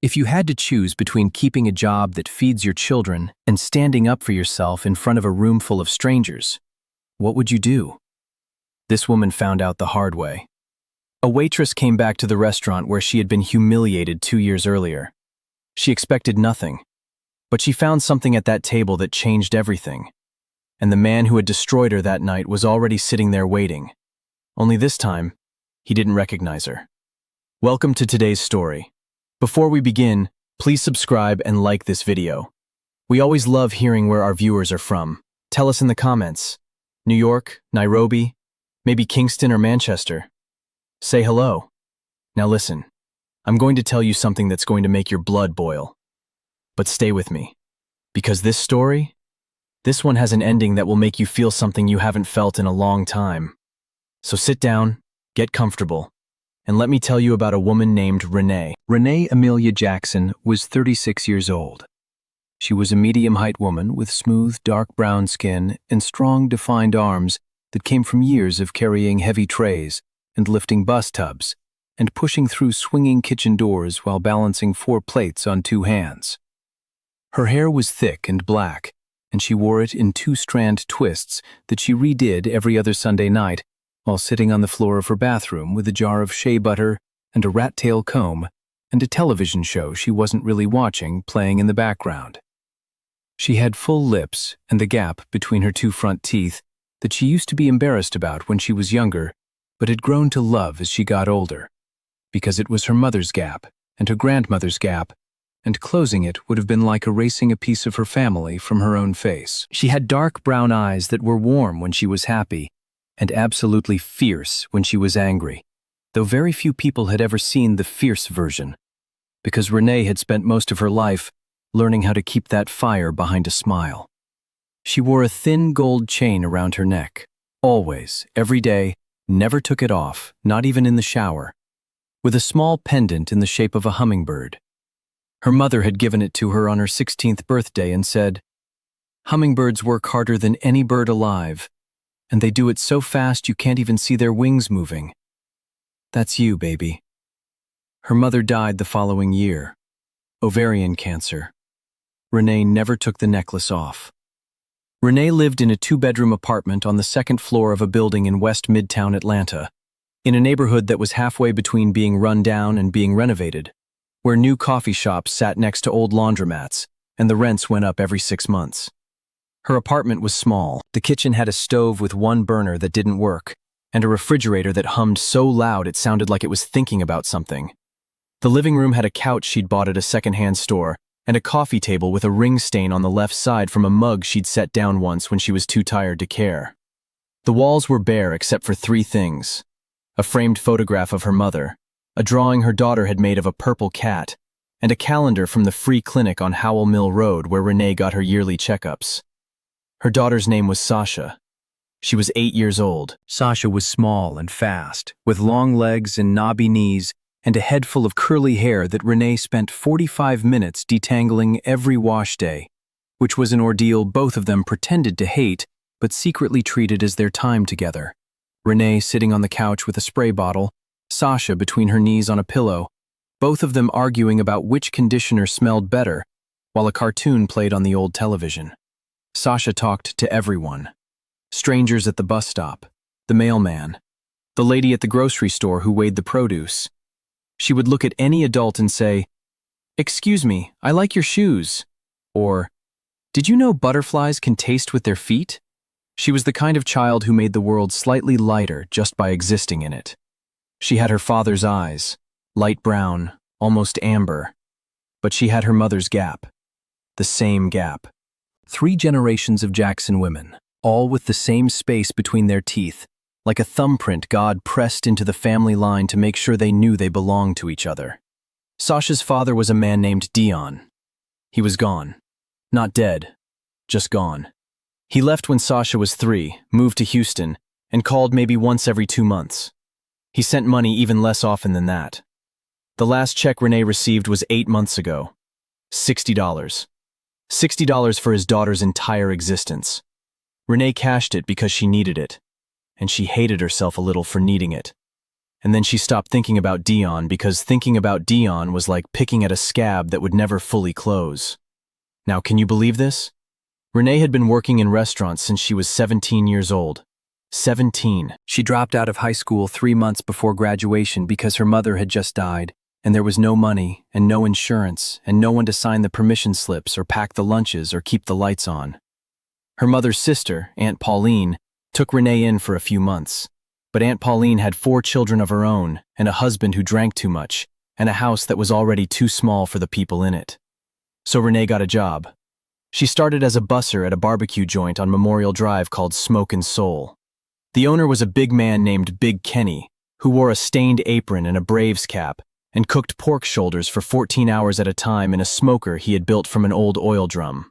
If you had to choose between keeping a job that feeds your children and standing up for yourself in front of a room full of strangers, what would you do? This woman found out the hard way. A waitress came back to the restaurant where she had been humiliated 2 years earlier. She expected nothing, but she found something at that table that changed everything. And the man who had destroyed her that night was already sitting there waiting. Only this time, he didn't recognize her. Welcome to today's story. Before we begin, please subscribe and like this video. We always love hearing where our viewers are from. Tell us in the comments. New York, Nairobi, maybe Kingston or Manchester. Say hello. Now listen, I'm going to tell you something that's going to make your blood boil. But stay with me, because this one has an ending that will make you feel something you haven't felt in a long time. So sit down, get comfortable, and let me tell you about a woman named Renee. Renee Amelia Jackson was 36 years old. She was a medium-height woman with smooth, dark brown skin and strong, defined arms that came from years of carrying heavy trays and lifting bus tubs and pushing through swinging kitchen doors while balancing 4 plates on 2 hands. Her hair was thick and black, and she wore it in 2-strand twists that she redid every other Sunday night while sitting on the floor of her bathroom with a jar of shea butter and a rat-tail comb and a television show she wasn't really watching playing in the background. She had full lips and the gap between her 2 front teeth that she used to be embarrassed about when she was younger, but had grown to love as she got older, because it was her mother's gap and her grandmother's gap, and closing it would have been like erasing a piece of her family from her own face. She had dark brown eyes that were warm when she was happy and absolutely fierce when she was angry, though very few people had ever seen the fierce version, because Renee had spent most of her life learning how to keep that fire behind a smile. She wore a thin gold chain around her neck, always, every day, never took it off, not even in the shower, with a small pendant in the shape of a hummingbird. Her mother had given it to her on her 16th birthday and said, "Hummingbirds work harder than any bird alive, and they do it so fast you can't even see their wings moving. That's you, baby." Her mother died the following year, ovarian cancer. Renee never took the necklace off. Renee lived in a 2-bedroom apartment on the 2nd floor of a building in West Midtown Atlanta, in a neighborhood that was halfway between being run down and being renovated, where new coffee shops sat next to old laundromats, and the rents went up every 6 months. Her apartment was small. The kitchen had a stove with 1 burner that didn't work, and a refrigerator that hummed so loud it sounded like it was thinking about something. The living room had a couch she'd bought at a secondhand store, and a coffee table with a ring stain on the left side from a mug she'd set down once when she was too tired to care. The walls were bare except for 3 things: a framed photograph of her mother, a drawing her daughter had made of a purple cat, and a calendar from the free clinic on Howell Mill Road where Renee got her yearly checkups. Her daughter's name was Sasha. She was 8 years old. Sasha was small and fast, with long legs and knobby knees, and a head full of curly hair that Renee spent 45 minutes detangling every wash day, which was an ordeal both of them pretended to hate, but secretly treated as their time together. Renee sitting on the couch with a spray bottle, Sasha between her knees on a pillow, both of them arguing about which conditioner smelled better, while a cartoon played on the old television. Sasha talked to everyone. Strangers at the bus stop, the mailman, the lady at the grocery store who weighed the produce. She would look at any adult and say, "Excuse me, I like your shoes." Or, "Did you know butterflies can taste with their feet?" She was the kind of child who made the world slightly lighter just by existing in it. She had her father's eyes, light brown, almost amber, but she had her mother's gap, the same gap. 3 generations of Jackson women, all with the same space between their teeth, like a thumbprint God pressed into the family line to make sure they knew they belonged to each other. Sasha's father was a man named Dion. He was gone. Not dead, just gone. He left when Sasha was 3, moved to Houston, and called maybe once every 2 months. He sent money even less often than that. The last check Renee received was 8 months ago. $60. $60 for his daughter's entire existence. Renee cashed it because she needed it, and she hated herself a little for needing it. And then she stopped thinking about Dion because thinking about Dion was like picking at a scab that would never fully close. Now, can you believe this? Renee had been working in restaurants since she was 17 years old. 17. She dropped out of high school 3 months before graduation because her mother had just died, and there was no money and no insurance and no one to sign the permission slips or pack the lunches or keep the lights on. Her mother's sister, Aunt Pauline, took Renee in for a few months. But Aunt Pauline had 4 children of her own and a husband who drank too much and a house that was already too small for the people in it. So Renee got a job. She started as a busser at a barbecue joint on Memorial Drive called Smoke and Soul. The owner was a big man named Big Kenny, who wore a stained apron and a Braves cap and cooked pork shoulders for 14 hours at a time in a smoker he had built from an old oil drum.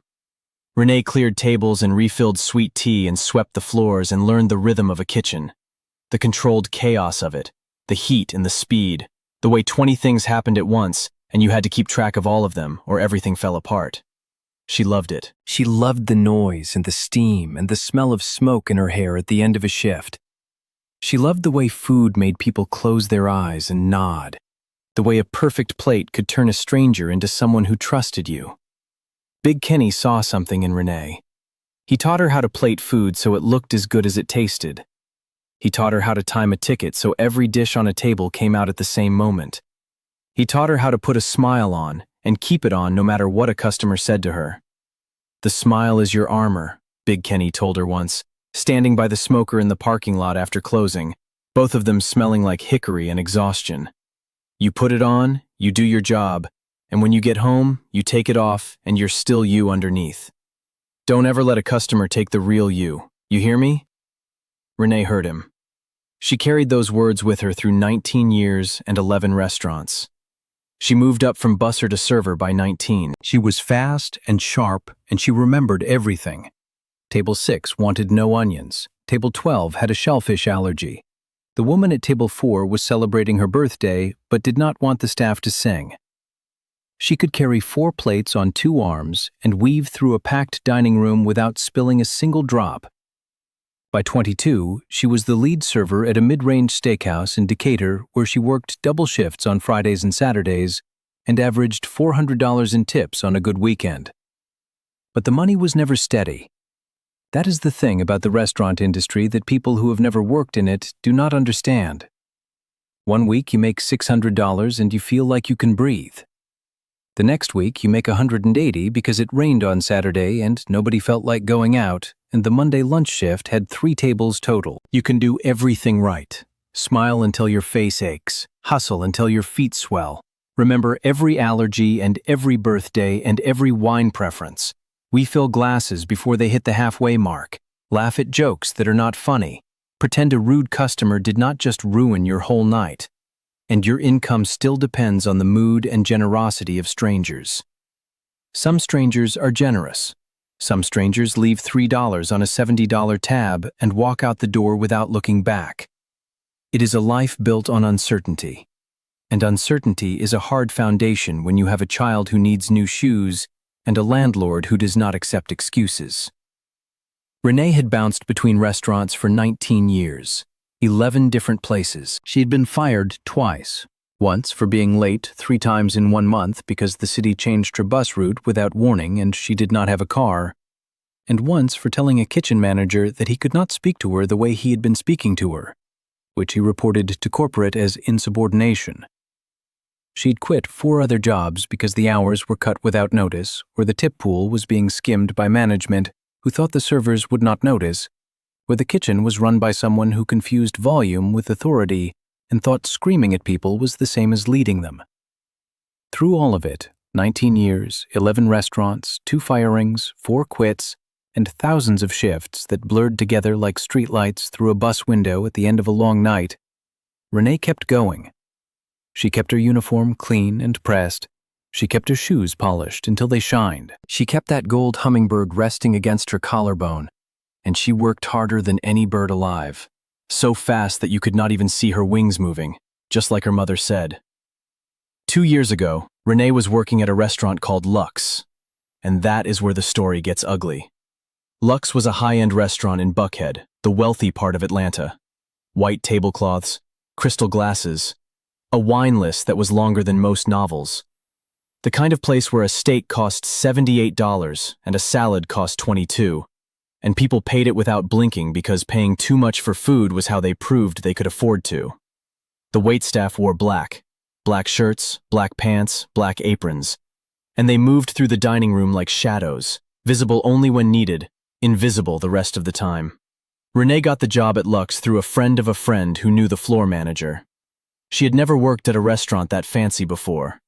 Renee cleared tables and refilled sweet tea and swept the floors and learned the rhythm of a kitchen. The controlled chaos of it, the heat and the speed, the way 20 things happened at once and you had to keep track of all of them or everything fell apart. She loved it. She loved the noise and the steam and the smell of smoke in her hair at the end of a shift. She loved the way food made people close their eyes and nod, the way a perfect plate could turn a stranger into someone who trusted you. Big Kenny saw something in Renee. He taught her how to plate food so it looked as good as it tasted. He taught her how to time a ticket so every dish on a table came out at the same moment. He taught her how to put a smile on and keep it on no matter what a customer said to her. "The smile is your armor," Big Kenny told her once, standing by the smoker in the parking lot after closing, both of them smelling like hickory and exhaustion. "You put it on, you do your job, and when you get home, you take it off and you're still you underneath. Don't ever let a customer take the real you. You hear me?" Renee heard him. She carried those words with her through 19 years and 11 restaurants. She moved up from busser to server by 19. She was fast and sharp, and she remembered everything. Table 6 wanted no onions. Table 12 had a shellfish allergy. The woman at table 4 was celebrating her birthday, but did not want the staff to sing. She could carry 4 plates on 2 arms and weave through a packed dining room without spilling a single drop. By 22, she was the lead server at a mid-range steakhouse in Decatur where she worked double shifts on Fridays and Saturdays and averaged $400 in tips on a good weekend. But the money was never steady. That is the thing about the restaurant industry that people who have never worked in it do not understand. One week you make $600 and you feel like you can breathe. The next week you make $180 because it rained on Saturday and nobody felt like going out, and the Monday lunch shift had 3 tables total. You can do everything right. Smile until your face aches. Hustle until your feet swell. Remember every allergy and every birthday and every wine preference. We fill glasses before they hit the halfway mark. Laugh at jokes that are not funny. Pretend a rude customer did not just ruin your whole night. And your income still depends on the mood and generosity of strangers. Some strangers are generous. Some strangers leave $3 on a $70 tab and walk out the door without looking back. It is a life built on uncertainty. And uncertainty is a hard foundation when you have a child who needs new shoes and a landlord who does not accept excuses. Renee had bounced between restaurants for 19 years. 11 different places. She had been fired twice. Once for being late 3 times in 1 month because the city changed her bus route without warning and she did not have a car. And once for telling a kitchen manager that he could not speak to her the way he had been speaking to her, which he reported to corporate as insubordination. She'd quit 4 other jobs because the hours were cut without notice or the tip pool was being skimmed by management who thought the servers would not notice, where the kitchen was run by someone who confused volume with authority and thought screaming at people was the same as leading them. Through all of it, 19 years, 11 restaurants, 2 firings, 4 quits, and thousands of shifts that blurred together like streetlights through a bus window at the end of a long night, Renee kept going. She kept her uniform clean and pressed. She kept her shoes polished until they shined. She kept that gold hummingbird resting against her collarbone. And she worked harder than any bird alive, so fast that you could not even see her wings moving, just like her mother said. 2 years ago, Renee was working at a restaurant called Lux, and that is where the story gets ugly. Lux was a high-end restaurant in Buckhead, the wealthy part of Atlanta. White tablecloths, crystal glasses, a wine list that was longer than most novels. The kind of place where a steak cost $78 and a salad cost $22, and people paid it without blinking because paying too much for food was how they proved they could afford to. The waitstaff wore black shirts, black pants, black aprons, and they moved through the dining room like shadows, visible only when needed, invisible the rest of the time. Renee got the job at Lux through a friend of a friend who knew the floor manager. She had never worked at a restaurant that fancy before.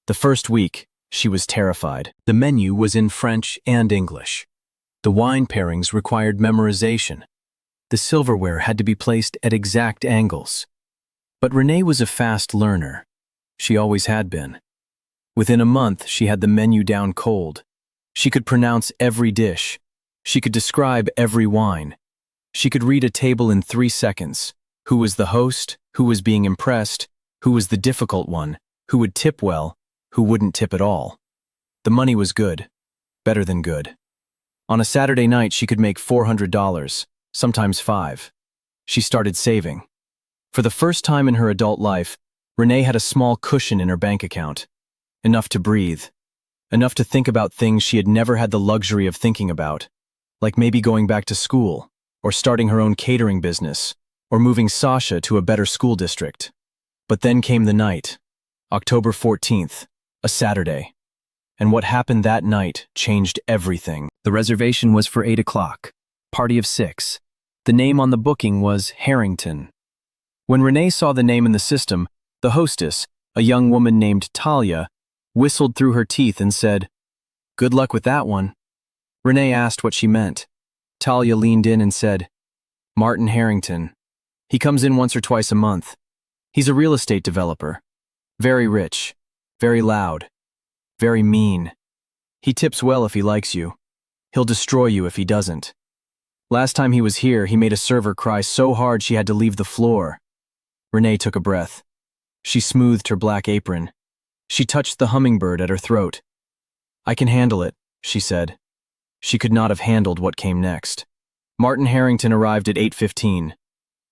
The first week, she was terrified. The menu was in French and English. The wine pairings required memorization. The silverware had to be placed at exact angles. But Renee was a fast learner. She always had been. Within a month, she had the menu down cold. She could pronounce every dish. She could describe every wine. She could read a table in 3 seconds. Who was the host? Who was being impressed? Who was the difficult one? Who would tip well? Who wouldn't tip at all? The money was good. Better than good. On a Saturday night, she could make $400, sometimes $5. She started saving. For the first time in her adult life, Renee had a small cushion in her bank account. Enough to breathe. Enough to think about things she had never had the luxury of thinking about, like maybe going back to school, or starting her own catering business, or moving Sasha to a better school district. But then came the night, October 14th, a Saturday. And what happened that night changed everything. The reservation was for 8 o'clock, party of 6. The name on the booking was Harrington. When Renee saw the name in the system, the hostess, a young woman named Talia, whistled through her teeth and said, "Good luck with that one." Renee asked what she meant. Talia leaned in and said, "Martin Harrington. He comes in once or twice a month. He's a real estate developer. Very rich, very loud, very mean. He tips well if he likes you. He'll destroy you if he doesn't. Last time he was here, he made a server cry so hard she had to leave the floor." Renee took a breath. She smoothed her black apron. She touched the hummingbird at her throat. "I can handle it," she said. She could not have handled what came next. Martin Harrington arrived at 8:15.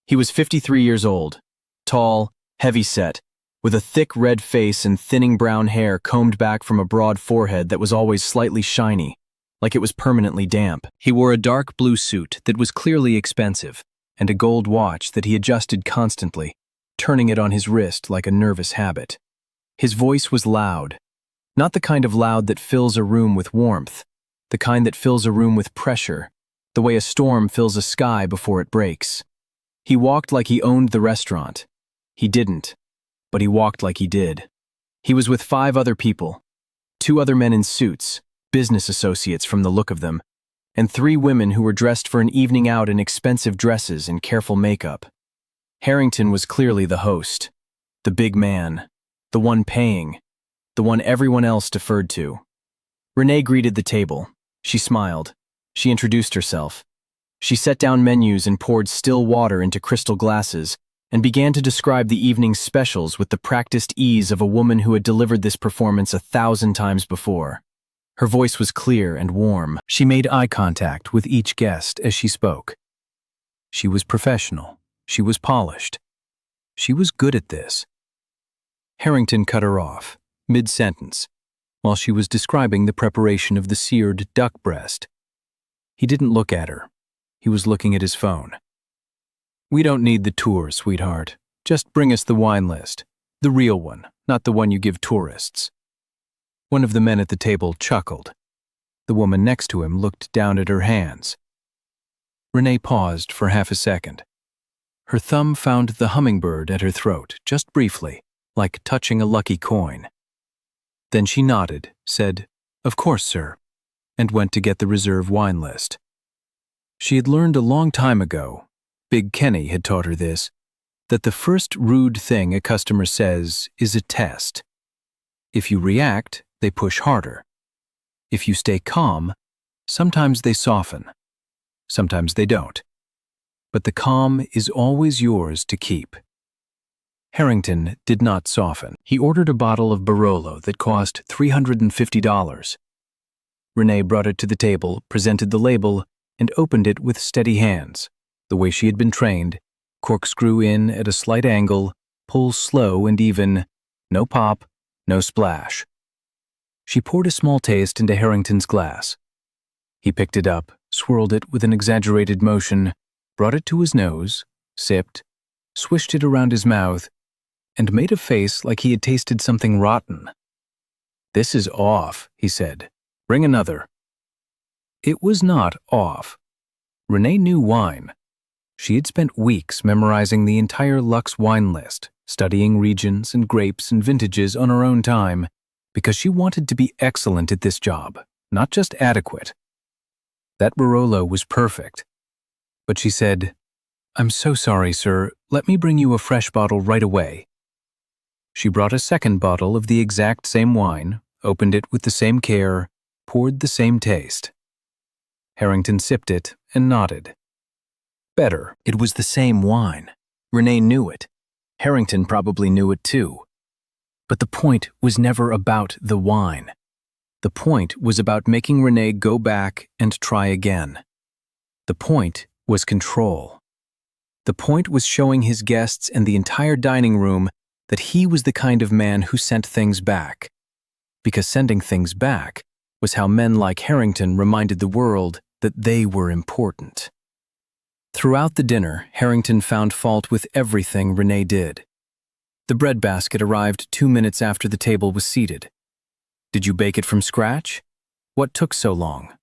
He was 53 years old, tall, heavy-set, with a thick red face and thinning brown hair combed back from a broad forehead that was always slightly shiny, like it was permanently damp. He wore a dark blue suit that was clearly expensive, and a gold watch that he adjusted constantly, turning it on his wrist like a nervous habit. His voice was loud, not the kind of loud that fills a room with warmth, the kind that fills a room with pressure, the way a storm fills a sky before it breaks. He walked like he owned the restaurant. He didn't, but he walked like he did. He was with 5 other people, 2 other men in suits, business associates from the look of them, and 3 women who were dressed for an evening out in expensive dresses and careful makeup. Harrington was clearly the host, the big man, the one paying, the one everyone else deferred to. Renee greeted the table. She smiled. She introduced herself. She set down menus and poured still water into crystal glasses and began to describe the evening's specials with the practiced ease of a woman who had delivered this performance 1,000 times before. Her voice was clear and warm. She made eye contact with each guest as she spoke. She was professional. She was polished. She was good at this. Harrington cut her off, mid-sentence, while she was describing the preparation of the seared duck breast. He didn't look at her. He was looking at his phone. "We don't need the tour, sweetheart. Just bring us the wine list. The real one, not the one you give tourists." One of the men at the table chuckled. The woman next to him looked down at her hands. Renee paused for half a second. Her thumb found the hummingbird at her throat, just briefly, like touching a lucky coin. Then she nodded, said, "Of course, sir," and went to get the reserve wine list. She had learned a long time ago, Big Kenny had taught her this, that the first rude thing a customer says is a test. If you react, they push harder. If you stay calm, sometimes they soften. Sometimes they don't. But the calm is always yours to keep. Harrington did not soften. He ordered a bottle of Barolo that cost $350. Renee brought it to the table, presented the label, and opened it with steady hands, the way she had been trained, corkscrew in at a slight angle, pull slow and even, no pop, no splash. She poured a small taste into Harrington's glass. He picked it up, swirled it with an exaggerated motion, brought it to his nose, sipped, swished it around his mouth, and made a face like he had tasted something rotten. "This is off," he said. "Bring another." It was not off. Renee knew wine. She had spent weeks memorizing the entire Lux wine list, studying regions and grapes and vintages on her own time, because she wanted to be excellent at this job, not just adequate. That Barolo was perfect. But she said, "I'm so sorry, sir. Let me bring you a fresh bottle right away." She brought a second bottle of the exact same wine, opened it with the same care, poured the same taste. Harrington sipped it and nodded. Better. It was the same wine. Renee knew it. Harrington probably knew it too. But the point was never about the wine. The point was about making Renee go back and try again. The point was control. The point was showing his guests and the entire dining room that he was the kind of man who sent things back. Because sending things back was how men like Harrington reminded the world that they were important. Throughout the dinner, Harrington found fault with everything Renee did. The bread basket arrived 2 minutes after the table was seated. Did you bake it from scratch? What took so long?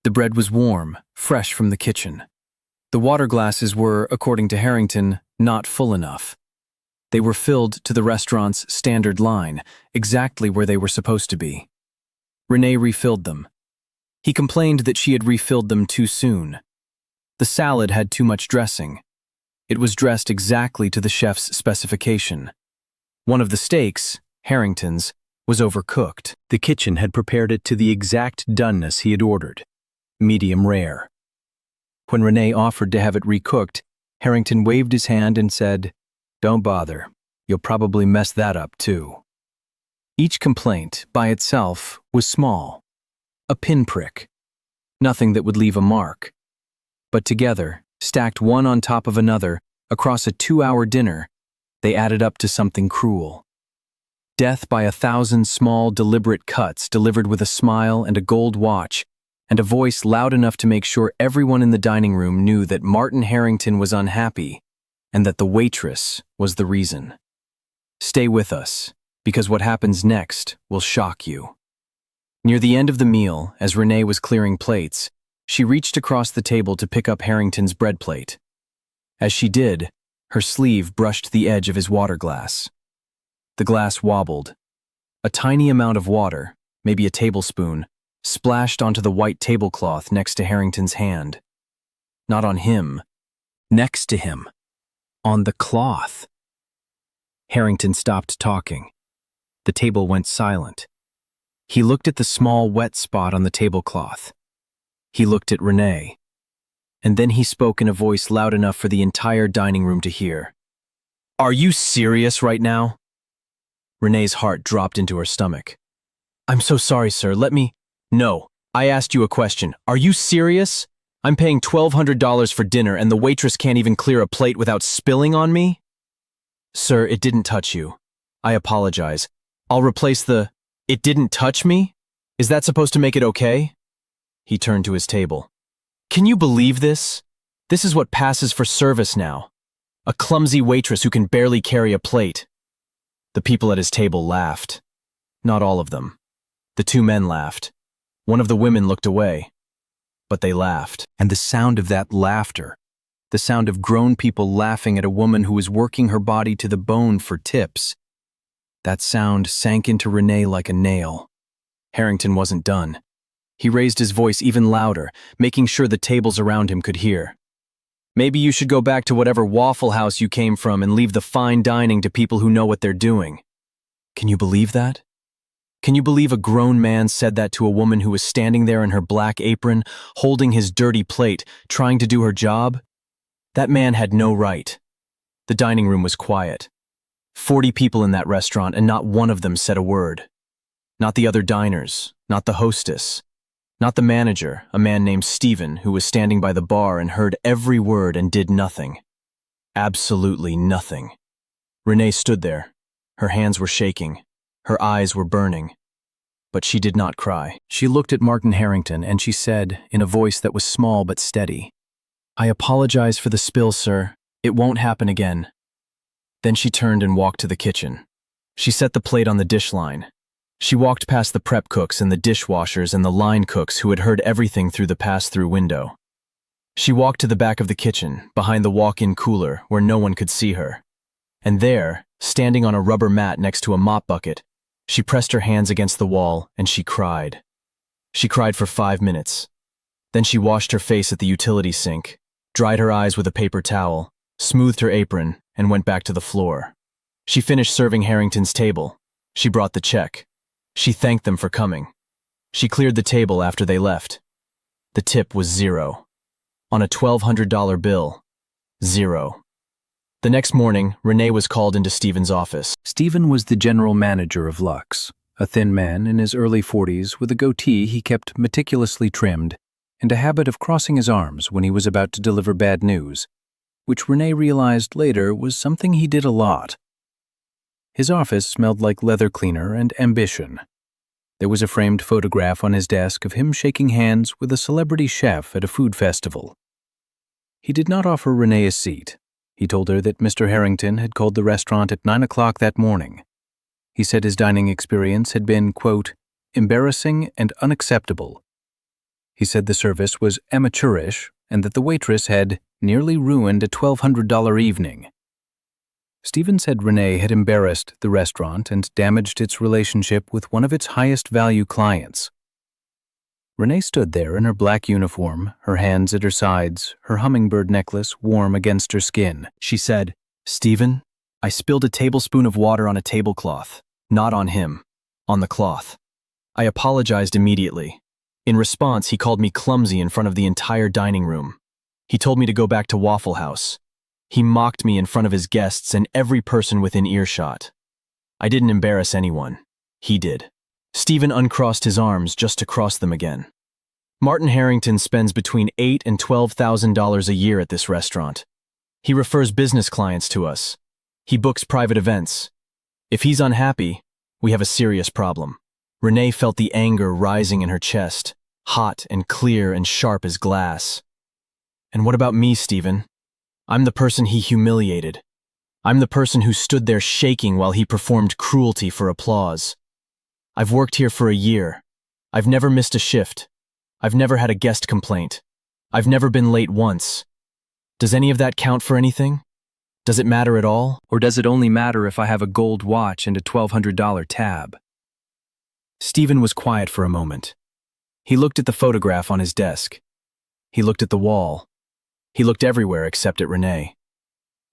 The bread was warm, fresh from the kitchen. The water glasses were, according to Harrington, not full enough. They were filled to the restaurant's standard line, exactly where they were supposed to be. Renee refilled them. He complained that she had refilled them too soon. The salad had too much dressing. It was dressed exactly to the chef's specification. One of the steaks, Harrington's, was overcooked. The kitchen had prepared it to the exact doneness he had ordered, medium rare. When Renee offered to have it recooked, Harrington waved his hand and said, "Don't bother. You'll probably mess that up too." Each complaint, by itself, was small. A pinprick. Nothing that would leave a mark. But together, stacked one on top of another, across a 2-hour dinner, they added up to something cruel. Death by 1,000 small, deliberate cuts delivered with a smile and a gold watch, and a voice loud enough to make sure everyone in the dining room knew that Martin Harrington was unhappy, and that the waitress was the reason. Stay with us, because what happens next will shock you. Near the end of the meal, as Renee was clearing plates, she reached across the table to pick up Harrington's bread plate. As she did, her sleeve brushed the edge of his water glass. The glass wobbled. A tiny amount of water, maybe a tablespoon, splashed onto the white tablecloth next to Harrington's hand. Not on him. Next to him. On the cloth. Harrington stopped talking. The table went silent. He looked at the small wet spot on the tablecloth. He looked at Renee. And then he spoke in a voice loud enough for the entire dining room to hear. "Are you serious right now?" Renee's heart dropped into her stomach. "I'm so sorry, sir. No, I asked you a question. Are you serious? I'm paying $1,200 for dinner and the waitress can't even clear a plate without spilling on me?" "Sir, it didn't touch you. I apologize. I'll replace the... It didn't touch me? Is that supposed to make it okay?" He turned to his table. "Can you believe this? This is what passes for service now. A clumsy waitress who can barely carry a plate." The people at his table laughed. Not all of them. The 2 men laughed. One of the women looked away. But they laughed. And the sound of that laughter, the sound of grown people laughing at a woman who was working her body to the bone for tips, that sound sank into Renee like a nail. Harrington wasn't done. He raised his voice even louder, making sure the tables around him could hear. "Maybe you should go back to whatever Waffle House you came from and leave the fine dining to people who know what they're doing." Can you believe that? Can you believe a grown man said that to a woman who was standing there in her black apron, holding his dirty plate, trying to do her job? That man had no right. The dining room was quiet. 40 people in that restaurant and not one of them said a word. Not the other diners, not the hostess, not the manager, a man named Stephen, who was standing by the bar and heard every word and did nothing. Absolutely nothing. Renee stood there. Her hands were shaking. Her eyes were burning. But she did not cry. She looked at Martin Harrington and she said, in a voice that was small but steady, "I apologize for the spill, sir. It won't happen again." Then she turned and walked to the kitchen. She set the plate on the dish line. She walked past the prep cooks and the dishwashers and the line cooks who had heard everything through the pass-through window. She walked to the back of the kitchen, behind the walk-in cooler where no one could see her. And there, standing on a rubber mat next to a mop bucket, she pressed her hands against the wall and she cried. She cried for 5 minutes. Then she washed her face at the utility sink, dried her eyes with a paper towel, smoothed her apron, and went back to the floor. She finished serving Harrington's table. She brought the check. She thanked them for coming. She cleared the table after they left. The tip was 0. On a $1,200 bill, 0. The next morning, Renee was called into Stephen's office. Stephen was the general manager of Lux, a thin man in his early 40s with a goatee he kept meticulously trimmed and a habit of crossing his arms when he was about to deliver bad news, which Renee realized later was something he did a lot. His office smelled like leather cleaner and ambition. There was a framed photograph on his desk of him shaking hands with a celebrity chef at a food festival. He did not offer Renee a seat. He told her that Mr. Harrington had called the restaurant at 9 o'clock that morning. He said his dining experience had been, quote, embarrassing and unacceptable. He said the service was amateurish and that the waitress had nearly ruined a $1,200 evening. Stephen said Renee had embarrassed the restaurant and damaged its relationship with one of its highest value clients. Renee stood there in her black uniform, her hands at her sides, her hummingbird necklace warm against her skin. She said, "Stephen, I spilled a tablespoon of water on a tablecloth. Not on him. On the cloth. I apologized immediately. In response, he called me clumsy in front of the entire dining room. He told me to go back to Waffle House. He mocked me in front of his guests and every person within earshot. I didn't embarrass anyone. He did." Stephen uncrossed his arms just to cross them again. "Martin Harrington spends between $8,000 and $12,000 a year at this restaurant. He refers business clients to us. He books private events. If he's unhappy, we have a serious problem." Renee felt the anger rising in her chest, hot and clear and sharp as glass. "And what about me, Stephen? I'm the person he humiliated. I'm the person who stood there shaking while he performed cruelty for applause. I've worked here for a year. I've never missed a shift. I've never had a guest complaint. I've never been late once. Does any of that count for anything? Does it matter at all? Or does it only matter if I have a gold watch and a $1,200 tab?" Stephen was quiet for a moment. He looked at the photograph on his desk. He looked at the wall. He looked everywhere except at Renee.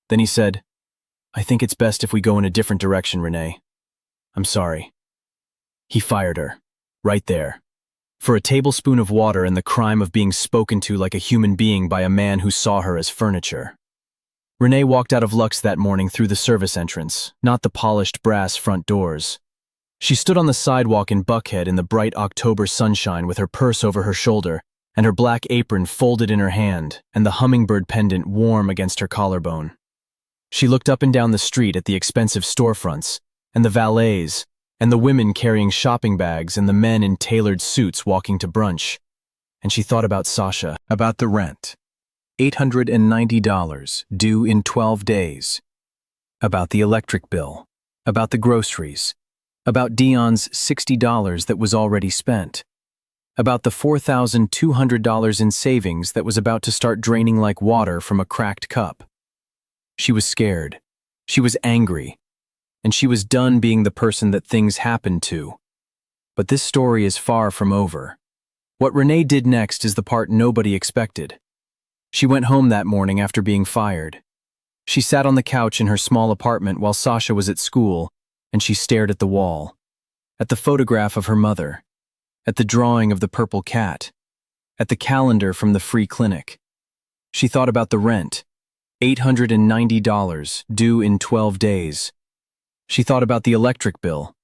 Then he said, "I think it's best if we go in a different direction, Renee. I'm sorry." He fired her, right there, for a tablespoon of water and the crime of being spoken to like a human being by a man who saw her as furniture. Renee walked out of Lux that morning through the service entrance, not the polished brass front doors. She stood on the sidewalk in Buckhead in the bright October sunshine with her purse over her shoulder and her black apron folded in her hand and the hummingbird pendant warm against her collarbone. She looked up and down the street at the expensive storefronts and the valets and the women carrying shopping bags and the men in tailored suits walking to brunch. And she thought about Sasha, about the rent, $890 due in 12 days, about the electric bill, about the groceries, about Dion's $60 that was already spent, about the $4,200 in savings that was about to start draining like water from a cracked cup. She was scared. She was angry. And she was done being the person that things happened to. But this story is far from over. What Renee did next is the part nobody expected. She went home that morning after being fired. She sat on the couch in her small apartment while Sasha was at school, and she stared at the wall, at the photograph of her mother, at the drawing of the purple cat, at the calendar from the free clinic. She thought about the rent, $890 due in 12 days. She thought about the electric bill.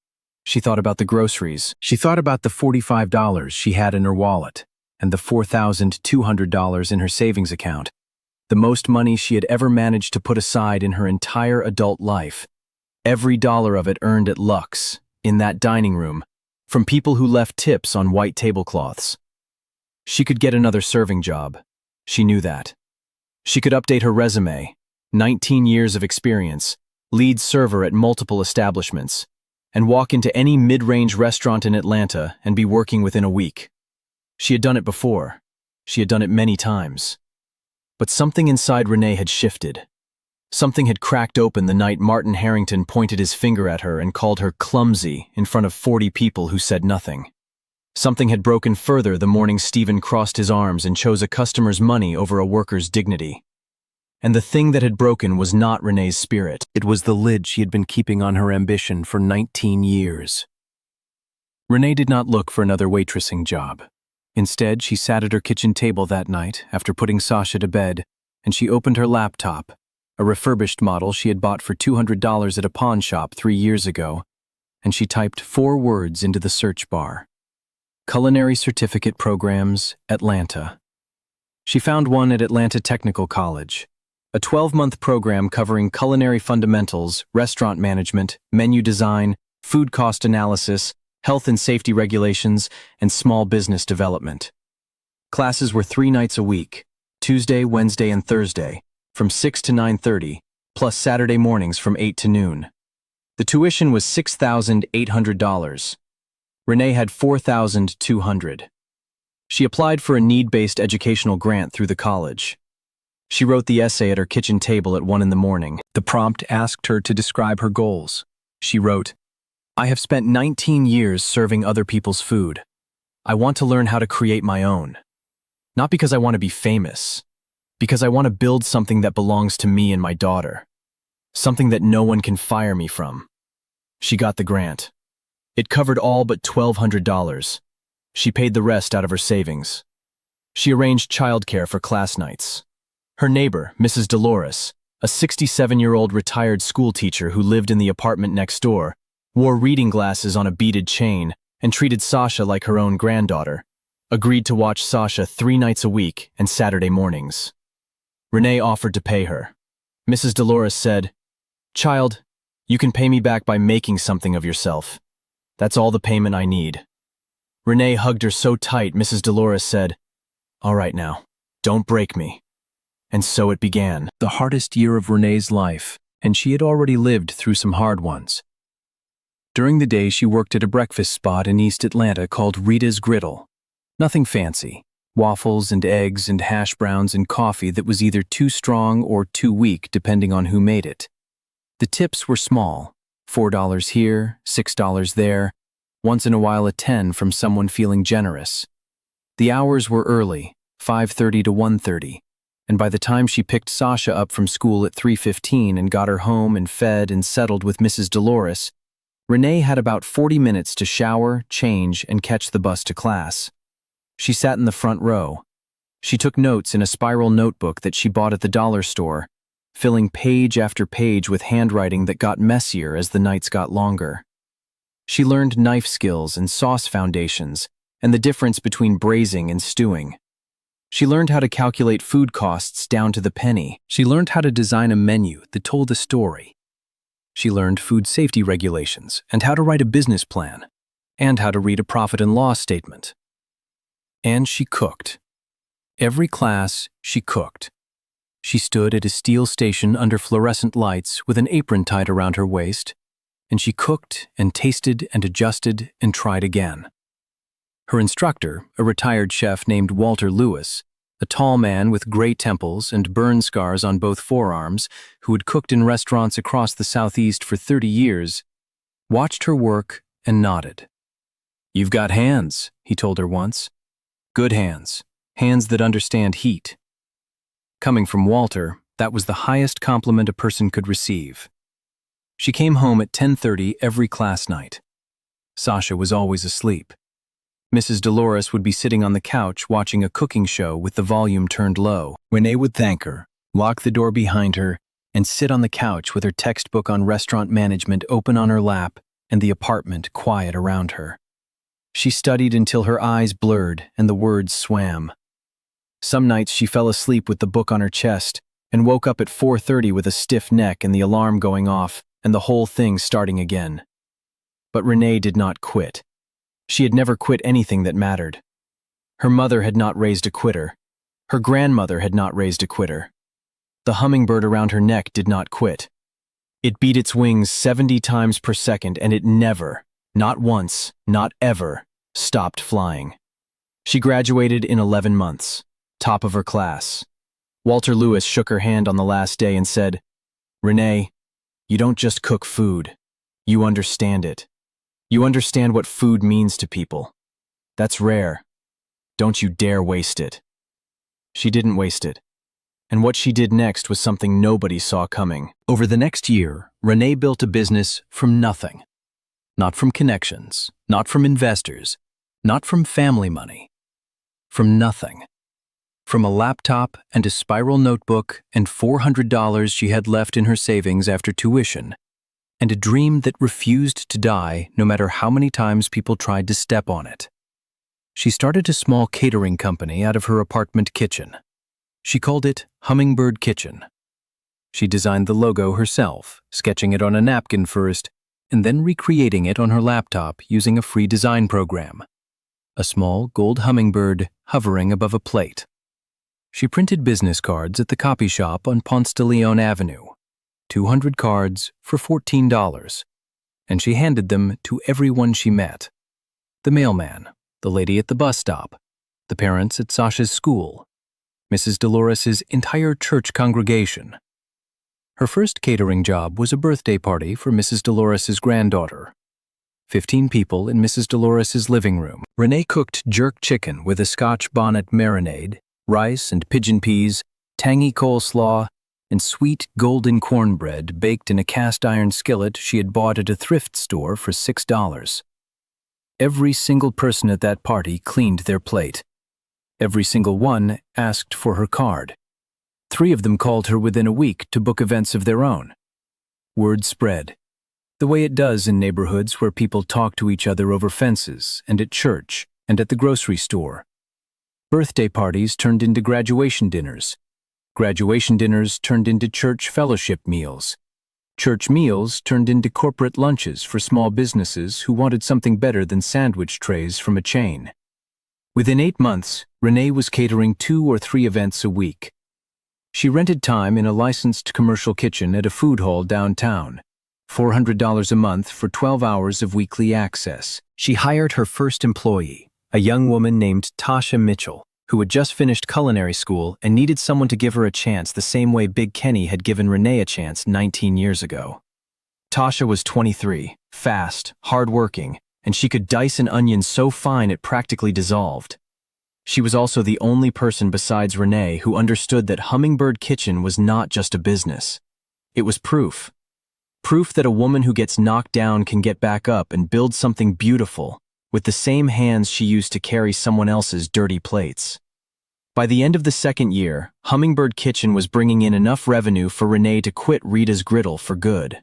She thought about the groceries. She thought about the $45 she had in her wallet and the $4,200 in her savings account. the most money she had ever managed to put aside in her entire adult life. Every dollar of it earned at Lux, in that dining room, from people who left tips on white tablecloths. She could get another serving job. She knew that. She could update her resume, 19 years of experience, lead server at multiple establishments, and walk into any mid-range restaurant in Atlanta and be working within a week. She had done it before. She had done it many times. But something inside Renee had shifted. Something had cracked open the night Martin Harrington pointed his finger at her and called her clumsy in front of 40 people who said nothing. Something had broken further the morning Stephen crossed his arms and chose a customer's money over a worker's dignity. And the thing that had broken was not Renee's spirit. It was the lid she had been keeping on her ambition for 19 years. Renee did not look for another waitressing job. Instead, she sat at her kitchen table that night after putting Sasha to bed, and she opened her laptop, a refurbished model she had bought for $200 at a pawn shop 3 years ago, and she typed 4 words into the search bar. Culinary Certificate Programs, Atlanta. She found one at Atlanta Technical College, a 12-month program covering culinary fundamentals, restaurant management, menu design, food cost analysis, health and safety regulations, and small business development. Classes were 3 nights a week, Tuesday, Wednesday, and Thursday, from 6 to 9:30, plus Saturday mornings from 8 to noon. The tuition was $6,800. Renee had $4,200. She applied for a need-based educational grant through the college. She wrote the essay at her kitchen table at 1 in the morning. The prompt asked her to describe her goals. She wrote, "I have spent 19 years serving other people's food. I want to learn how to create my own. Not because I want to be famous, because I want to build something that belongs to me and my daughter. Something that no one can fire me from." She got the grant. It covered all but $1,200. She paid the rest out of her savings. She arranged childcare for class nights. Her neighbor, Mrs. Dolores, a 67-year-old retired school teacher who lived in the apartment next door, wore reading glasses on a beaded chain and treated Sasha like her own granddaughter, agreed to watch Sasha 3 nights a week and Saturday mornings. Renee offered to pay her. Mrs. Dolores said, "Child, you can pay me back by making something of yourself. That's all the payment I need." Renee hugged her so tight, Mrs. Dolores said, "All right now, don't break me." And so it began. The hardest year of Renee's life, and she had already lived through some hard ones. During the day, she worked at a breakfast spot in East Atlanta called Rita's Griddle. Nothing fancy. Waffles and eggs and hash browns and coffee that was either too strong or too weak depending on who made it. The tips were small, $4 here, $6 there, once in a while a 10 from someone feeling generous. The hours were early, 5:30 to 1:30, and by the time she picked Sasha up from school at 3:15 and got her home and fed and settled with Mrs. Dolores, Renee had about 40 minutes to shower, change, and catch the bus to class. She sat in the front row. She took notes in a spiral notebook that she bought at the dollar store, filling page after page with handwriting that got messier as the nights got longer. She learned knife skills and sauce foundations and the difference between braising and stewing. She learned how to calculate food costs down to the penny. She learned how to design a menu that told a story. She learned food safety regulations and how to write a business plan and how to read a profit and loss statement. And she cooked. Every class, she cooked. She stood at a steel station under fluorescent lights with an apron tied around her waist, and she cooked and tasted and adjusted and tried again. Her instructor, a retired chef named Walter Lewis, a tall man with gray temples and burn scars on both forearms who had cooked in restaurants across the Southeast for 30 years, watched her work and nodded. "You've got hands," he told her once. "Good hands. Hands that understand heat." Coming from Walter, that was the highest compliment a person could receive. She came home at 10:30 every class night. Sasha was always asleep. Mrs. Dolores would be sitting on the couch watching a cooking show with the volume turned low. Renee would thank her, lock the door behind her, and sit on the couch with her textbook on restaurant management open on her lap and the apartment quiet around her. She studied until her eyes blurred and the words swam. Some nights she fell asleep with the book on her chest and woke up at 4:30 with a stiff neck and the alarm going off and the whole thing starting again. But Renee did not quit. She had never quit anything that mattered. Her mother had not raised a quitter. Her grandmother had not raised a quitter. The hummingbird around her neck did not quit. It beat its wings 70 times per second and it never, not once, not ever, stopped flying. She graduated in 11 months, top of her class. Walter Lewis shook her hand on the last day and said, "Renee, you don't just cook food. You understand it. You understand what food means to people. That's rare. Don't you dare waste it." She didn't waste it. And what she did next was something nobody saw coming. Over the next year, Renee built a business from nothing. Not from connections, not from investors, not from family money. From nothing. From a laptop and a spiral notebook and $400 she had left in her savings after tuition, and a dream that refused to die no matter how many times people tried to step on it. She started a small catering company out of her apartment kitchen. She called it Hummingbird Kitchen. She designed the logo herself, sketching it on a napkin first, and then recreating it on her laptop using a free design program. A small gold hummingbird hovering above a plate. She printed business cards at the copy shop on Ponce de Leon Avenue. 200 cards for $14, and she handed them to everyone she met. The mailman, the lady at the bus stop, the parents at Sasha's school, Mrs. Dolores's entire church congregation. Her first catering job was a birthday party for Mrs. Dolores's granddaughter. 15 people in Mrs. Dolores's living room. Renee cooked jerk chicken with a Scotch bonnet marinade, rice and pigeon peas, tangy coleslaw, and sweet golden cornbread baked in a cast-iron skillet she had bought at a thrift store for $6. Every single person at that party cleaned their plate. Every single one asked for her card. 3 of them called her within a week to book events of their own. Word spread, the way it does in neighborhoods where people talk to each other over fences and at church and at the grocery store. Birthday parties turned into graduation dinners. Graduation dinners turned into church fellowship meals. Church meals turned into corporate lunches for small businesses who wanted something better than sandwich trays from a chain. Within 8 months, Renee was catering 2 or 3 events a week. She rented time in a licensed commercial kitchen at a food hall downtown, $400 a month for 12 hours of weekly access. She hired her first employee, a young woman named Tasha Mitchell, who had just finished culinary school and needed someone to give her a chance the same way Big Kenny had given Renee a chance 19 years ago. Tasha was 23, fast, hardworking, and she could dice an onion so fine it practically dissolved. She was also the only person besides Renee who understood that Hummingbird Kitchen was not just a business. It was proof. Proof that a woman who gets knocked down can get back up and build something beautiful with the same hands she used to carry someone else's dirty plates. By the end of the second year, Hummingbird Kitchen was bringing in enough revenue for Renee to quit Rita's Griddle for good.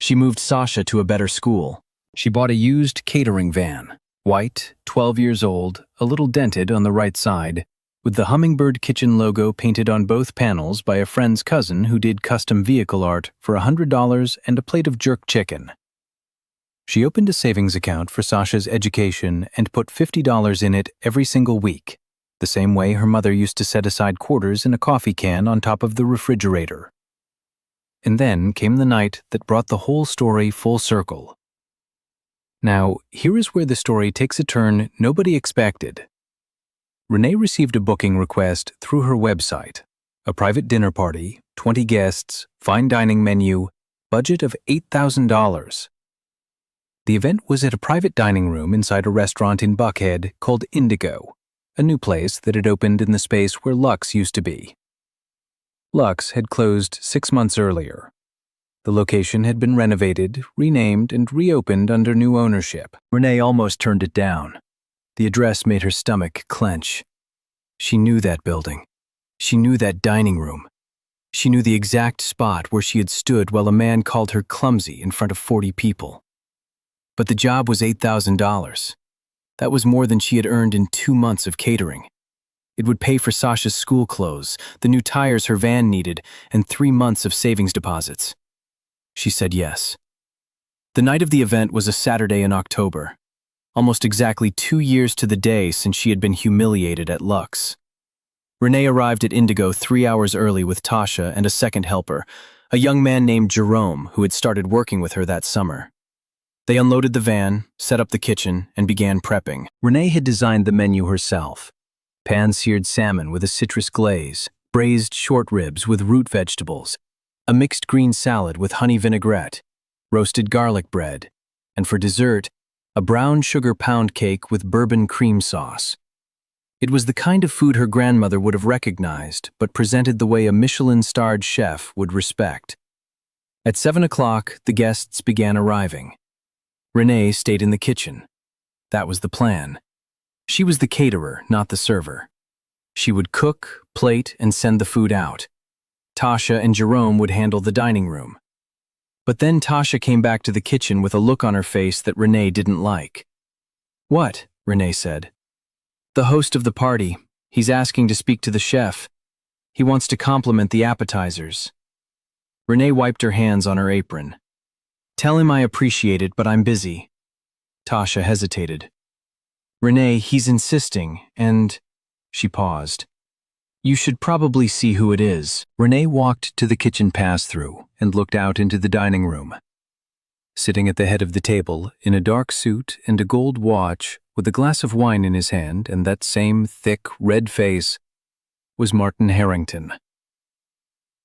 She moved Sasha to a better school. She bought a used catering van, white, 12 years old, a little dented on the right side, with the Hummingbird Kitchen logo painted on both panels by a friend's cousin who did custom vehicle art for $100 and a plate of jerk chicken. She opened a savings account for Sasha's education and put $50 in it every single week, the same way her mother used to set aside quarters in a coffee can on top of the refrigerator. And then came the night that brought the whole story full circle. Now, here is where the story takes a turn nobody expected. Renee received a booking request through her website. A private dinner party, 20 guests, fine dining menu, budget of $8,000. The event was at a private dining room inside a restaurant in Buckhead called Indigo, a new place that had opened in the space where Lux used to be. Lux had closed 6 months earlier. The location had been renovated, renamed, and reopened under new ownership. Renee almost turned it down. The address made her stomach clench. She knew that building. She knew that dining room. She knew the exact spot where she had stood while a man called her clumsy in front of 40 people. But the job was $8,000. That was more than she had earned in 2 months of catering. It would pay for Sasha's school clothes, the new tires her van needed, and 3 months of savings deposits. She said yes. The night of the event was a Saturday in October, almost exactly 2 years to the day since she had been humiliated at Lux. Renee arrived at Indigo 3 hours early with Tasha and a second helper, a young man named Jerome who had started working with her that summer. They unloaded the van, set up the kitchen, and began prepping. Renee had designed the menu herself. Pan-seared salmon with a citrus glaze, braised short ribs with root vegetables, a mixed green salad with honey vinaigrette, roasted garlic bread, and for dessert, a brown sugar pound cake with bourbon cream sauce. It was the kind of food her grandmother would have recognized, but presented the way a Michelin-starred chef would respect. At 7 o'clock, the guests began arriving. Renee stayed in the kitchen. That was the plan. She was the caterer, not the server. She would cook, plate, and send the food out. Tasha and Jerome would handle the dining room. But then Tasha came back to the kitchen with a look on her face that Renee didn't like. "What?" Renee said. "The host of the party. He's asking to speak to the chef. He wants to compliment the appetizers." Renee wiped her hands on her apron. "Tell him I appreciate it, but I'm busy." Tasha hesitated. "Renee, he's insisting, and—" She paused. "You should probably see who it is." Renee walked to the kitchen pass-through and looked out into the dining room. Sitting at the head of the table, in a dark suit and a gold watch, with a glass of wine in his hand and that same thick, red face, was Martin Harrington.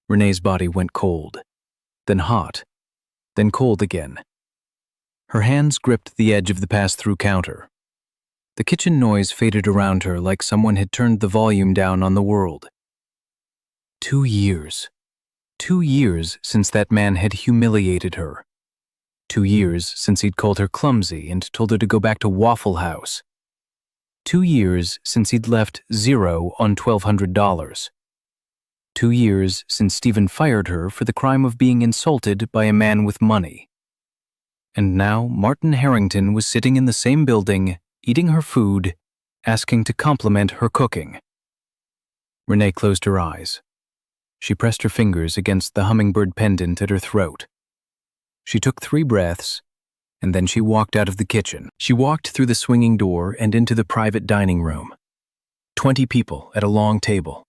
Renee's body went cold, then hot, then cold again. Her hands gripped the edge of the pass-through counter. The kitchen noise faded around her like someone had turned the volume down on the world. 2 years. 2 years since that man had humiliated her. 2 years since he'd called her clumsy and told her to go back to Waffle House. 2 years since he'd left zero on $1,200. 2 years since Stephen fired her for the crime of being insulted by a man with money. And now Martin Harrington was sitting in the same building, eating her food, asking to compliment her cooking. Renee closed her eyes. She pressed her fingers against the hummingbird pendant at her throat. She took 3 breaths, and then she walked out of the kitchen. She walked through the swinging door and into the private dining room. 20 people at a long table.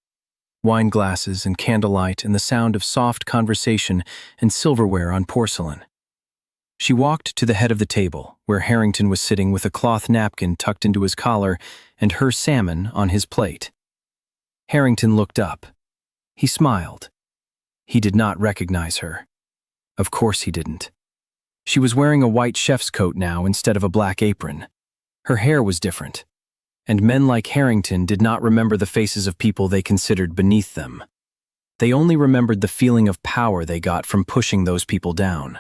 Wine glasses and candlelight and the sound of soft conversation and silverware on porcelain. She walked to the head of the table, where Harrington was sitting with a cloth napkin tucked into his collar and her salmon on his plate. Harrington looked up. He smiled. He did not recognize her. Of course he didn't. She was wearing a white chef's coat now instead of a black apron. Her hair was different, and men like Harrington did not remember the faces of people they considered beneath them. They only remembered the feeling of power they got from pushing those people down.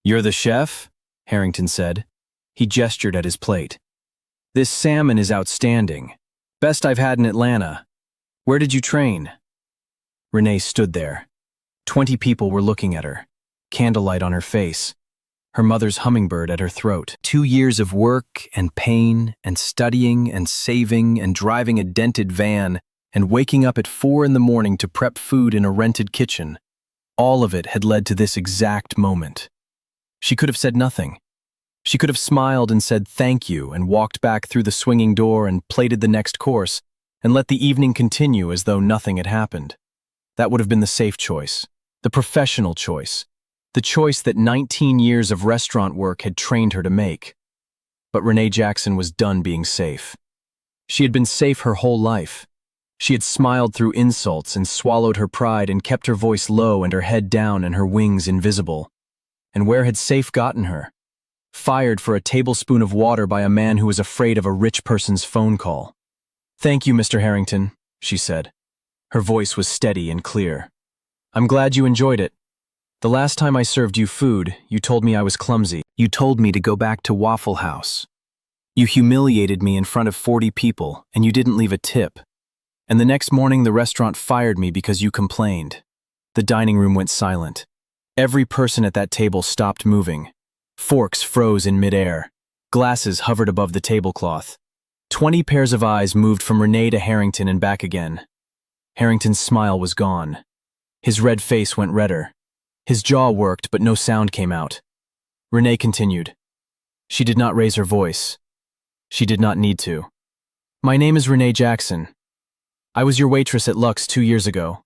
"You're the chef?" Harrington said. He gestured at his plate. "This salmon is outstanding. Best I've had in Atlanta. Where did you train?" Renee stood there. 20 people were looking at her, candlelight on her face, her mother's hummingbird at her throat. 2 years of work and pain and studying and saving and driving a dented van and waking up at 4 in the morning to prep food in a rented kitchen. All of it had led to this exact moment. She could have said nothing. She could have smiled and said thank you and walked back through the swinging door and plated the next course and let the evening continue as though nothing had happened. That would have been the safe choice, the professional choice, the choice that 19 years of restaurant work had trained her to make. But Renee Jackson was done being safe. She had been safe her whole life. She had smiled through insults and swallowed her pride and kept her voice low and her head down and her wings invisible. And where had safe gotten her? Fired for a tablespoon of water by a man who was afraid of a rich person's phone call. "Thank you, Mr. Harrington," she said. Her voice was steady and clear. "I'm glad you enjoyed it. The last time I served you food, you told me I was clumsy. You told me to go back to Waffle House. You humiliated me in front of 40 people, and you didn't leave a tip. And the next morning the restaurant fired me because you complained." The dining room went silent. Every person at that table stopped moving. Forks froze in midair. Glasses hovered above the tablecloth. 20 pairs of eyes moved from Renee to Harrington and back again. Harrington's smile was gone. His red face went redder. His jaw worked, but no sound came out. Renee continued. She did not raise her voice. She did not need to. My name is Renee Jackson. I was your waitress at Lux 2 years ago.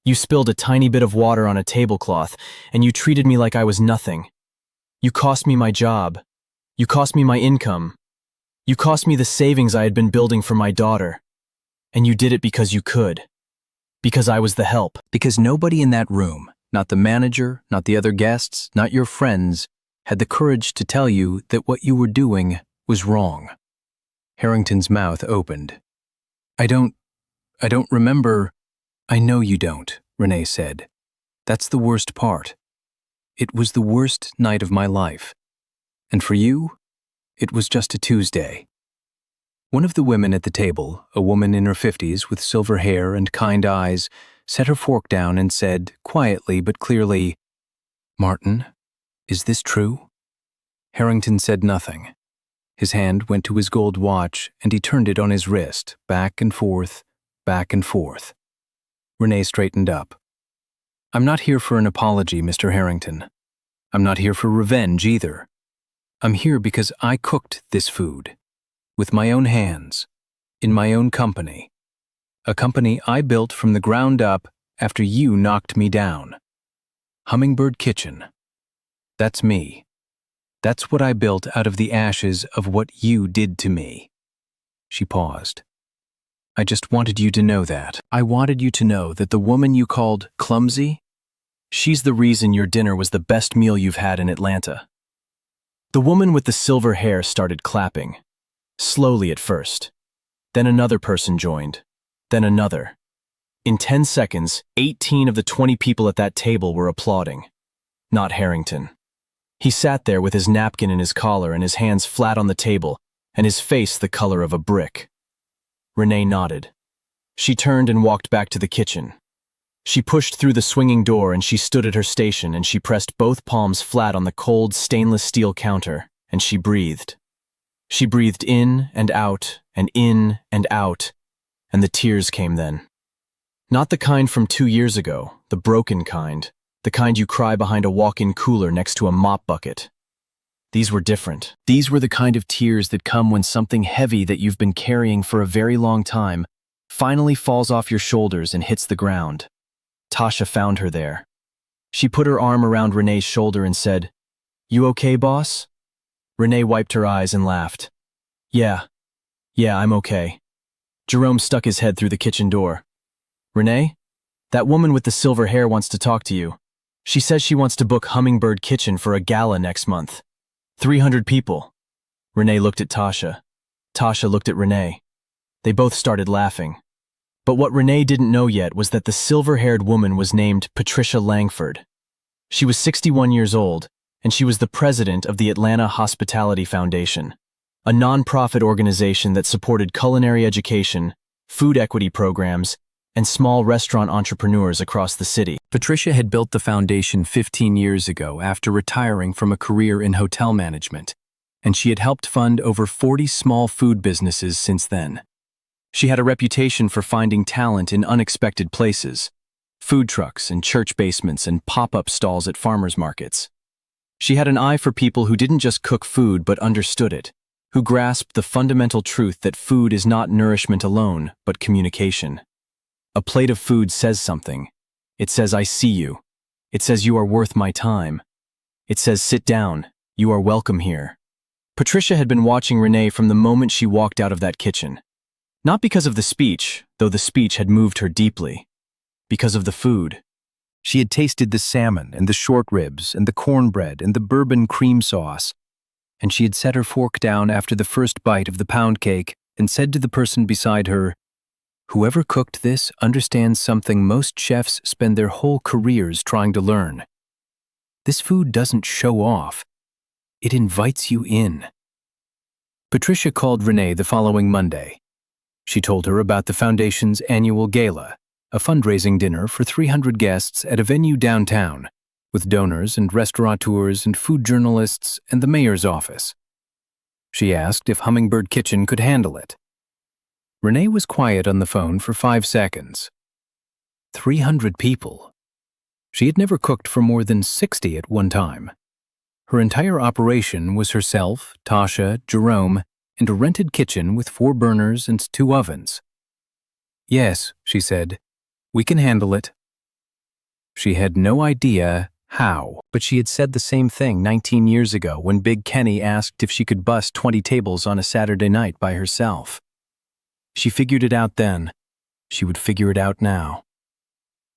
You spilled a tiny bit of water on a tablecloth, and you treated me like I was nothing. You cost me my job. You cost me my income. You cost me the savings I had been building for my daughter. And you did it because you could. Because I was the help. Because nobody in that room, not the manager, not the other guests, not your friends, had the courage to tell you that what you were doing was wrong. Harrington's mouth opened. I don't remember. I know you don't, Renee said. That's the worst part. It was the worst night of my life. And for you, it was just a Tuesday. One of the women at the table, a woman in her 50s with silver hair and kind eyes, set her fork down and said, quietly but clearly, Martin, is this true? Harrington said nothing. His hand went to his gold watch and he turned it on his wrist, back and forth, back and forth. Renee straightened up. I'm not here for an apology, Mr. Harrington. I'm not here for revenge either. I'm here because I cooked this food. With my own hands. In my own company. A company I built from the ground up after you knocked me down. Hummingbird Kitchen. That's me. That's what I built out of the ashes of what you did to me. She paused. I just wanted you to know that. I wanted you to know that the woman you called clumsy, she's the reason your dinner was the best meal you've had in Atlanta. The woman with the silver hair started clapping. Slowly at first. Then another person joined. Then another. In 10 seconds, 18 of the 20 people at that table were applauding. Not Harrington. He sat there with his napkin in his collar and his hands flat on the table, and his face the color of a brick. Renee nodded. She turned and walked back to the kitchen. She pushed through the swinging door and she stood at her station and she pressed both palms flat on the cold stainless steel counter, and she breathed. She breathed in and out, and the tears came then. Not the kind from 2 years ago, the broken kind, the kind you cry behind a walk-in cooler next to a mop bucket. These were different. These were the kind of tears that come when something heavy that you've been carrying for a very long time finally falls off your shoulders and hits the ground. Tasha found her there. She put her arm around Renee's shoulder and said, "You okay, boss?" Renee wiped her eyes and laughed. Yeah, I'm okay. Jerome stuck his head through the kitchen door. Renee, that woman with the silver hair wants to talk to you. She says she wants to book Hummingbird Kitchen for a gala next month. 300 people. Renee looked at Tasha. Tasha looked at Renee. They both started laughing. But what Renee didn't know yet was that the silver-haired woman was named Patricia Langford. She was 61 years old, and she was the president of the Atlanta Hospitality Foundation, a nonprofit organization that supported culinary education, food equity programs, and small restaurant entrepreneurs across the city. Patricia had built the foundation 15 years ago after retiring from a career in hotel management, and she had helped fund over 40 small food businesses since then. She had a reputation for finding talent in unexpected places, food trucks and church basements and pop-up stalls at farmers markets. She had an eye for people who didn't just cook food but understood it, who grasped the fundamental truth that food is not nourishment alone, but communication. A plate of food says something. It says, I see you. It says, you are worth my time. It says, sit down. You are welcome here. Patricia had been watching Renee from the moment she walked out of that kitchen. Not because of the speech, though the speech had moved her deeply. Because of the food. She had tasted the salmon and the short ribs and the cornbread and the bourbon cream sauce, and she had set her fork down after the first bite of the pound cake and said to the person beside her, whoever cooked this understands something most chefs spend their whole careers trying to learn. This food doesn't show off. It invites you in. Patricia called Renee the following Monday. She told her about the foundation's annual gala, a fundraising dinner for 300 guests at a venue downtown, with donors and restaurateurs and food journalists and the mayor's office. She asked if Hummingbird Kitchen could handle it. Renee was quiet on the phone for 5 seconds. 300 people. She had never cooked for more than 60 at one time. Her entire operation was herself, Tasha, Jerome, and a rented kitchen with 4 burners and 2 ovens. "Yes," she said, "we can handle it." She had no idea how, but she had said the same thing 19 years ago when Big Kenny asked if she could bus 20 tables on a Saturday night by herself. She figured it out then. She would figure it out now.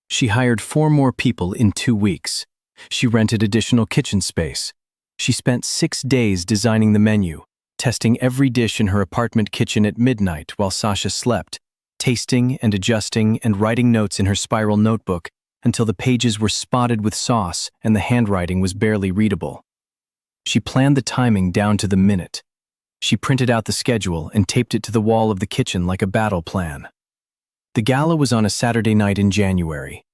She hired 4 more people in 2 weeks. She rented additional kitchen space. She spent 6 days designing the menu, testing every dish in her apartment kitchen at midnight while Sasha slept, tasting and adjusting and writing notes in her spiral notebook until the pages were spotted with sauce and the handwriting was barely readable. She planned the timing down to the minute. She printed out the schedule and taped it to the wall of the kitchen like a battle plan. The gala was on a Saturday night in January.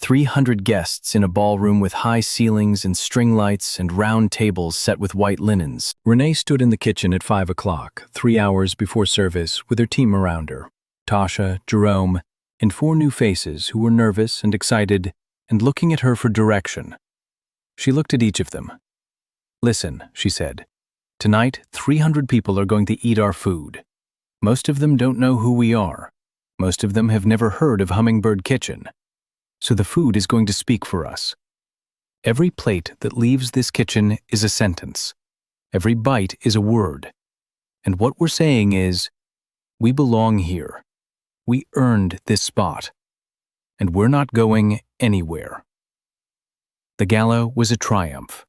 300 guests in a ballroom with high ceilings and string lights and round tables set with white linens. Renee stood in the kitchen at 5 o'clock, 3 hours before service, with her team around her. Tasha, Jerome, and 4 new faces who were nervous and excited and looking at her for direction. She looked at each of them. "Listen," she said. "Tonight, 300 people are going to eat our food. Most of them don't know who we are. Most of them have never heard of Hummingbird Kitchen. So the food is going to speak for us. Every plate that leaves this kitchen is a sentence. Every bite is a word. And what we're saying is, we belong here. We earned this spot. And we're not going anywhere." The gala was a triumph.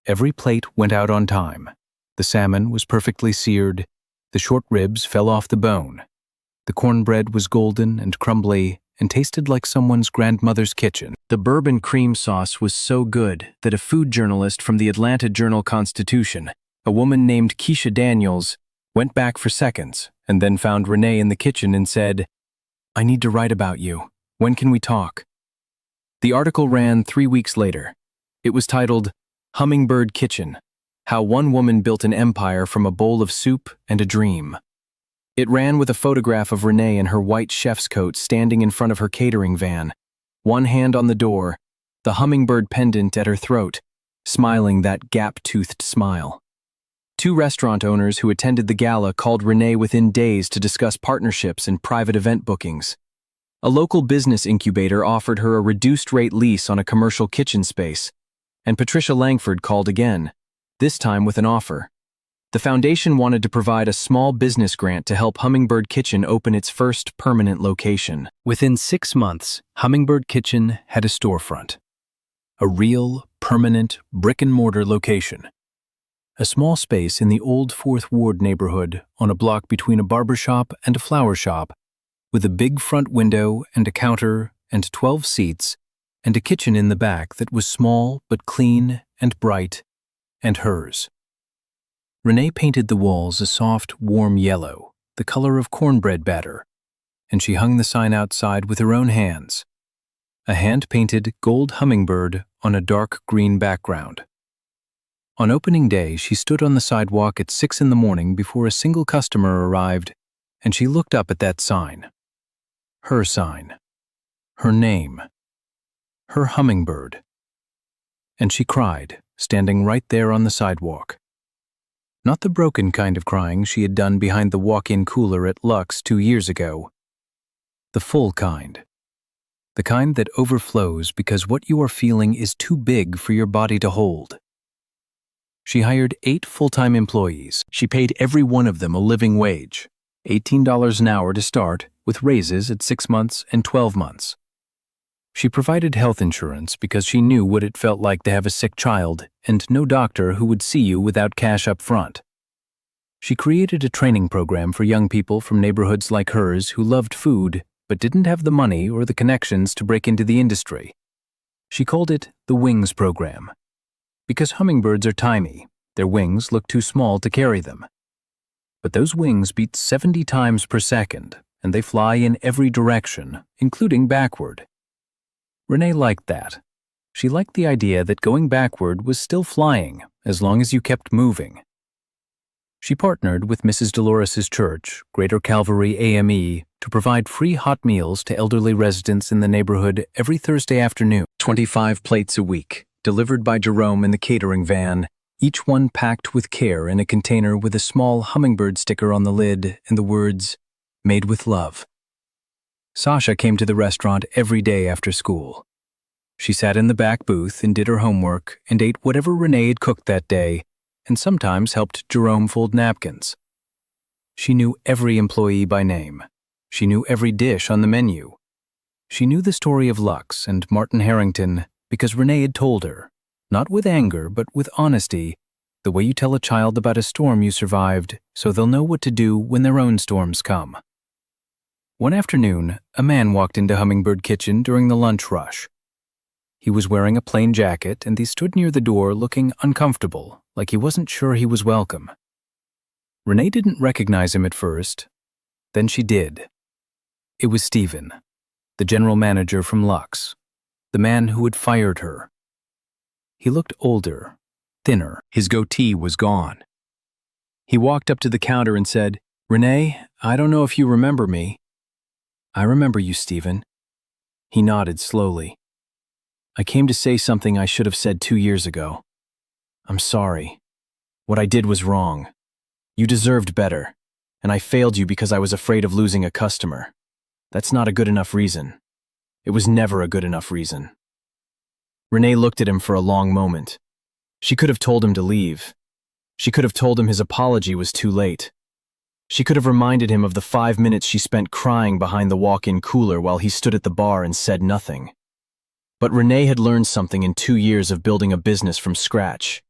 Every plate went out on time. The salmon was perfectly seared. The short ribs fell off the bone. The cornbread was golden and crumbly and tasted like someone's grandmother's kitchen. The bourbon cream sauce was so good that a food journalist from the Atlanta Journal-Constitution, a woman named Keisha Daniels, went back for seconds and then found Renee in the kitchen and said, "I need to write about you. When can we talk?" The article ran 3 weeks later. It was titled, "Hummingbird Kitchen: How One Woman Built an Empire from a Bowl of Soup and a Dream." It ran with a photograph of Renee in her white chef's coat standing in front of her catering van, one hand on the door, the hummingbird pendant at her throat, smiling that gap-toothed smile. 2 restaurant owners who attended the gala called Renee within days to discuss partnerships and private event bookings. A local business incubator offered her a reduced-rate lease on a commercial kitchen space, and Patricia Langford called again, this time with an offer. The foundation wanted to provide a small business grant to help Hummingbird Kitchen open its first permanent location. Within 6 months, Hummingbird Kitchen had a storefront. A real, permanent, brick-and-mortar location. A small space in the old 4th Ward neighborhood on a block between a barbershop and a flower shop, with a big front window and a counter and 12 seats and a kitchen in the back that was small but clean and bright and hers. Renee painted the walls a soft, warm yellow, the color of cornbread batter, and she hung the sign outside with her own hands. A hand-painted gold hummingbird on a dark green background. On opening day, she stood on the sidewalk at 6 in the morning before a single customer arrived, and she looked up at that sign. Her sign. Her name. Her hummingbird. And she cried, standing right there on the sidewalk. Not the broken kind of crying she had done behind the walk-in cooler at Lux 2 years ago. The full kind. The kind that overflows because what you are feeling is too big for your body to hold. She hired 8 full-time employees. She paid every one of them a living wage, $18 an hour to start, with raises at 6 months and 12 months. She provided health insurance because she knew what it felt like to have a sick child and no doctor who would see you without cash up front. She created a training program for young people from neighborhoods like hers who loved food but didn't have the money or the connections to break into the industry. She called it the Wings Program. Because hummingbirds are tiny, their wings look too small to carry them. But those wings beat 70 times per second, and they fly in every direction, including backward. Renee liked that. She liked the idea that going backward was still flying as long as you kept moving. She partnered with Mrs. Dolores's church, Greater Calvary AME, to provide free hot meals to elderly residents in the neighborhood every Thursday afternoon. 25 plates a week, delivered by Jerome in the catering van, each one packed with care in a container with a small hummingbird sticker on the lid and the words, "Made with love." Sasha came to the restaurant every day after school. She sat in the back booth and did her homework and ate whatever Renee had cooked that day, and sometimes helped Jerome fold napkins. She knew every employee by name. She knew every dish on the menu. She knew the story of Lux and Martin Harrington because Renee had told her, not with anger but with honesty, the way you tell a child about a storm you survived so they'll know what to do when their own storms come. One afternoon, a man walked into Hummingbird Kitchen during the lunch rush. He was wearing a plain jacket and he stood near the door looking uncomfortable, like he wasn't sure he was welcome. Renee didn't recognize him at first. Then she did. It was Stephen, the general manager from Lux, the man who had fired her. He looked older, thinner. His goatee was gone. He walked up to the counter and said, "Renee, I don't know if you remember me." "I remember you, Stephen." He nodded slowly. "I came to say something I should have said 2 years ago. I'm sorry. What I did was wrong. You deserved better, and I failed you because I was afraid of losing a customer. That's not a good enough reason. It was never a good enough reason." Renee looked at him for a long moment. She could have told him to leave. She could have told him his apology was too late. She could have reminded him of the 5 minutes she spent crying behind the walk-in cooler while he stood at the bar and said nothing. But Renee had learned something in 2 years of building a business from scratch.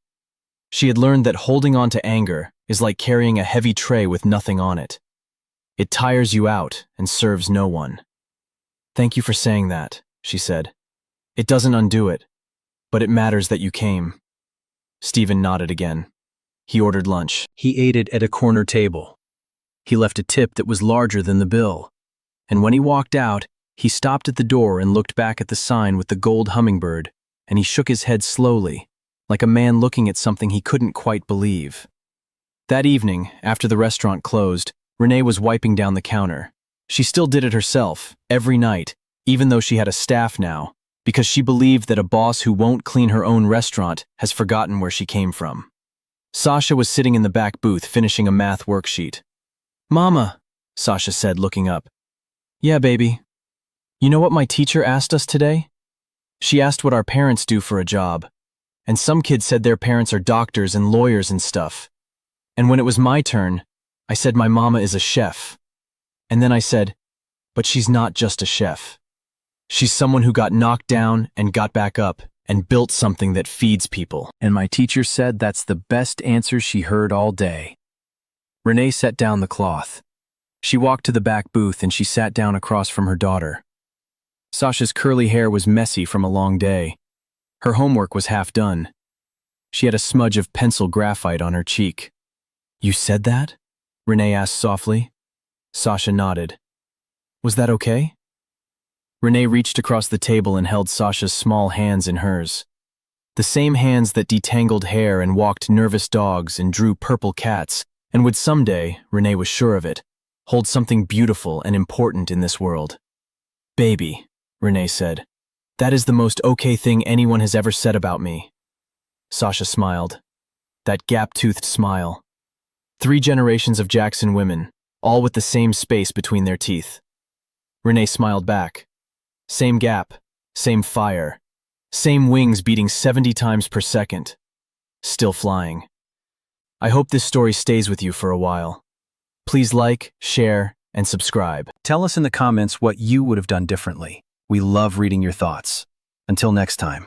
She had learned that holding on to anger is like carrying a heavy tray with nothing on it. It tires you out and serves no one. "Thank you for saying that," she said. "It doesn't undo it, but it matters that you came." Stephen nodded again. He ordered lunch. He ate it at a corner table. He left a tip that was larger than the bill. And when he walked out, he stopped at the door and looked back at the sign with the gold hummingbird, and he shook his head slowly, like a man looking at something he couldn't quite believe. That evening, after the restaurant closed, Renee was wiping down the counter. She still did it herself, every night, even though she had a staff now, because she believed that a boss who won't clean her own restaurant has forgotten where she came from. Sasha was sitting in the back booth finishing a math worksheet. "Mama," Sasha said, looking up. "Yeah, baby. You know what my teacher asked us today? She asked what our parents do for a job. And some kids said their parents are doctors and lawyers and stuff. And when it was my turn, I said my mama is a chef. And then I said, but she's not just a chef. She's someone who got knocked down and got back up and built something that feeds people." And my teacher said that's the best answer she heard all day. Renee set down the cloth. She walked to the back booth and she sat down across from her daughter. Sasha's curly hair was messy from a long day. Her homework was half done. She had a smudge of pencil graphite on her cheek. "You said that?" Renee asked softly. Sasha nodded. "Was that okay?" Renee reached across the table and held Sasha's small hands in hers. The same hands that detangled hair and walked nervous dogs and drew purple cats, and would someday, Renee was sure of it, hold something beautiful and important in this world. "Baby," Renee said, "that is the most okay thing anyone has ever said about me." Sasha smiled. That gap-toothed smile. 3 generations of Jackson women, all with the same space between their teeth. Renee smiled back. Same gap, same fire, same wings beating 70 times per second. Still flying. I hope this story stays with you for a while. Please like, share, and subscribe. Tell us in the comments what you would have done differently. We love reading your thoughts. Until next time.